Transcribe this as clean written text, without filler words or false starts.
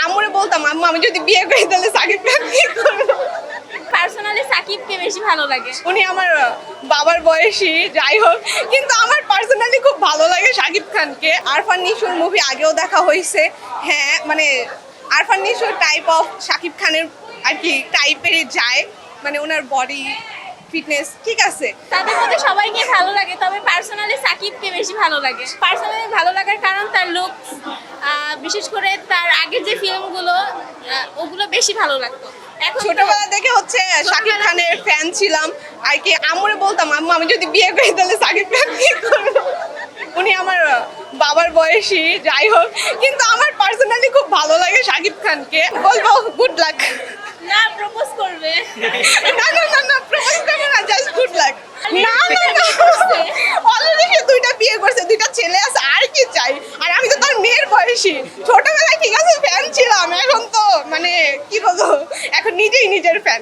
আম্মুরে বলতাম আম্মু আমি যদি বিয়ে করি তাহলে সাকিব খান কি করবো। পার্সোনালি সাকিবকে বেশি ভালো লাগে। উনি আমার বাবার বয়সী, যাই হোক, কিন্তু আমার পার্সোনালি খুব ভালো লাগে শাকিব খানকে। আরফান নিশুর মুভি আগেও দেখা হয়েছে। হ্যাঁ, মানে আরফান নিশুর টাইপ অফ শাকিব খানের আর কি টাইপেরই যায়, মানে ওনার বডি ফিটনেস ঠিক আছে। তাদের মধ্যে সবাইকে ভালো লাগে, তবে পার্সোনালি সাকিবকে বেশি ভালো লাগে। পার্সোনালি ভালো লাগার কারণ তার লুক, বিশেষ করে তার আগের যে ফিল্মগুলো ওগুলো বেশি ভালো লাগতো। এখন ছোটবেলা থেকে হচ্ছে শাকিব খানের ফ্যান ছিলাম আর কি। আম্মুরে বলতাম আম্মু আমি যদি বিয়ে করি তাহলে সাকিব খান কি করবো। উনি আমার বাবার বয়সী, যাই হোক, কিন্তু আমার পার্সোনালি খুব ভালো লাগে শাকিব খানকে। বলবো গুড লাক। না প্রপোজ করবে। না না না না, প্রপোজ করবে না, জাস্ট গুড লাক। না না না, অলরেডি সে দুইটা বিয়ে করছে, দুইটা ছেলে আছে, আর কি চাই। আর আমি তো তার মেয়ের বয়সী। ছোটবেলায় ঠিক আছে ফ্যান ছিলাম, এখন তো মানে কি বলবো, এখন নিজেই নিজের ফ্যান।